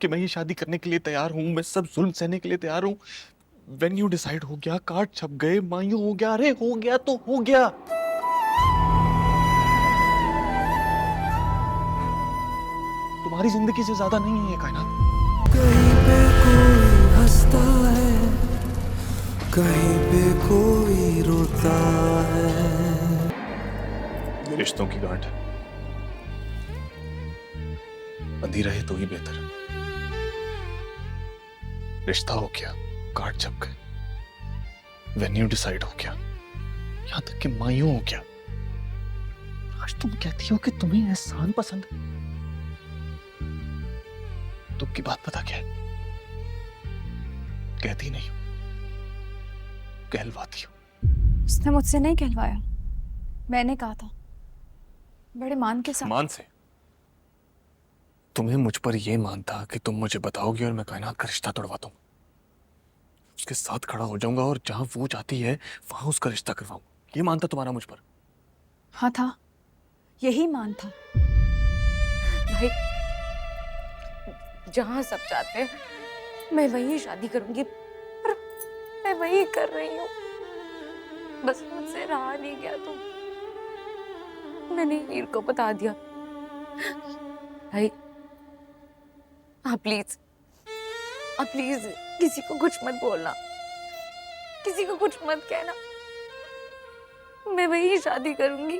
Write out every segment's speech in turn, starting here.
कि मैं ये शादी करने के लिए तैयार हूं, मैं सब जुल्म सहने के लिए तैयार हूं। वेन यू डिसाइड हो गया, कार्ड छप गए, मायूं हो गया। अरे हो गया तो हो गया। तुम्हारी जिंदगी से ज्यादा नहीं है ये कायनात। कहीं पे कोई हंसता है, कहीं पे कोई रोता है। रिश्तों की गांठ बंधी रहे तो ही बेहतर। रिश्ता हो गया, कार्ड छप गए, वेन्यू डिसाइड हो गया, यहां तक कि मायूं हो गया। आज तुम कहती हो कि तुम्हें एहसान पसंद है। तुम की बात पता क्या है? कहती नहीं हो, कहलवाती हो। उसने मुझसे नहीं कहलवाया, मैंने कहा था बड़े मान के साथ। मान से? तुम्हें मुझ पर यह मान था कि तुम मुझे बताओगी और मैं कायनात का रिश्ता तोड़वा दूंगा, उसके साथ खड़ा हो जाऊंगा और जहां वो चाहती है वहां उसका रिश्ता करवाऊंगा। ये मानता तुम्हारा मुझ पर? हाँ था, यही मान था। भाई जहाँ सब चाहते हैं मैं वही शादी करूंगी, पर मैं वही कर रही हूँ। बस मुझसे रहा नहीं गया तो मैंने हीर को बता दिया। भाई आप प्लीज किसी को कुछ मत बोलना, किसी को कुछ मत कहना। मैं वही शादी करूंगी।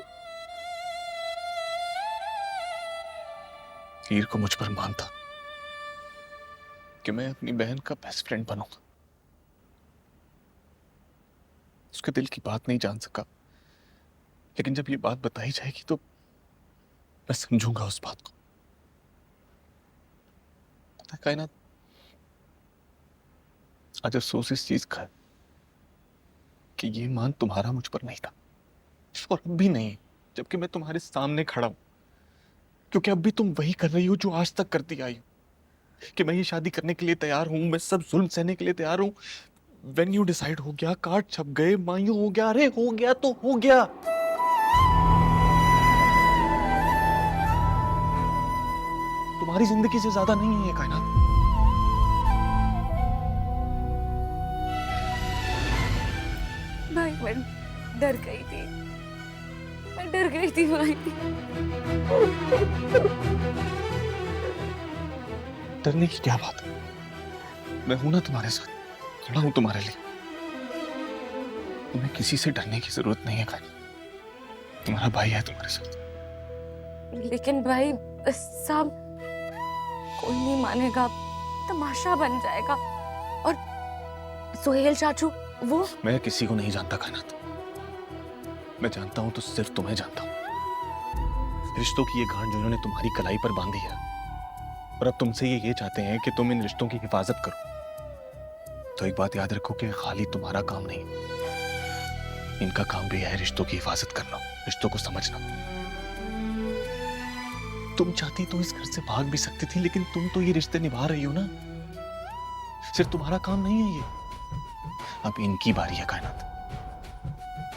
हीर को मुझ पर मानता कि मैं अपनी बहन का बेस्ट फ्रेंड बनूंगा। उसके दिल की बात नहीं जान सका, लेकिन जब ये बात बताई जाएगी तो मैं समझूंगा उस बात को। पता है कायनात, आज अफसोस इस चीज का है कि ये मान तुम्हारा मुझ पर नहीं था और अब भी नहीं, जबकि मैं तुम्हारे सामने खड़ा हूं। क्योंकि अब भी तुम वही कर रही हो जो आज तक करती आई हो, कि मैं ये शादी करने के लिए तैयार हूं, मैं सब जुल्म सहने के लिए तैयार हूं। वेन यू डिसाइड हो गया, कार्ड छप गए, मायूं हो गया। अरे हो गया तो हो गया। तुम्हारी जिंदगी से ज्यादा नहीं है ये कायनात। भाई मैं डर गई थी, मैं डर गई थी भाई। डरने की क्या बात है? मैं हूं ना तुम्हारे साथ, खड़ा हूं तुम्हारे लिए। तुम्हें किसी से डरने की जरूरत नहीं है कायनात। तुम्हारा भाई है तुम्हारे साथ। लेकिन भाई सब कोई नहीं मानेगा, तमाशा बन जाएगा। और सोहेल चाचू वो मैं किसी को नहीं जानता कायनात। मैं जानता हूं तो सिर्फ तुम्हें जानता हूं। रिश्तों की ये गांठ जो इन्होंने तुम्हारी कलाई पर बांधी है, और अब तुमसे ये चाहते हैं कि तुम इन रिश्तों की हिफाजत करो। तो एक बात याद रखो कि खाली तुम्हारा काम नहीं, इनका काम भी है रिश्तों की हिफाजत करना, रिश्तों को समझना। तुम चाहती तो इस घर से भाग भी सकती थी, लेकिन तुम तो ये रिश्ते निभा रही हो ना। सिर्फ तुम्हारा काम नहीं है ये, अब इनकी बारी है कायनात।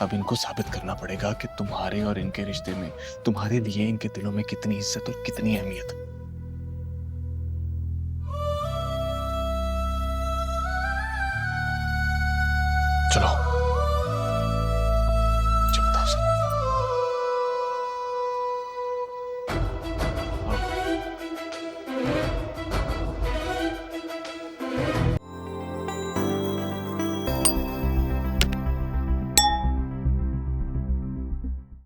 अब इनको साबित करना पड़ेगा कि तुम्हारे और इनके रिश्ते में तुम्हारे लिए इनके दिलों में कितनी इज्जत और कितनी अहमियत है। चलो।